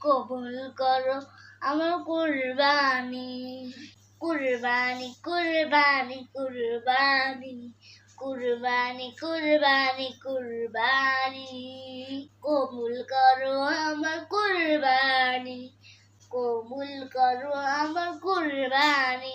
কবুল করো আমার কুরবানি কুরবানি কুরবানি কুরবানি কুরবানি কুরবানি কুরবানি কবুল করো আমার কুরবানি কবুল করো আমার কুরবানি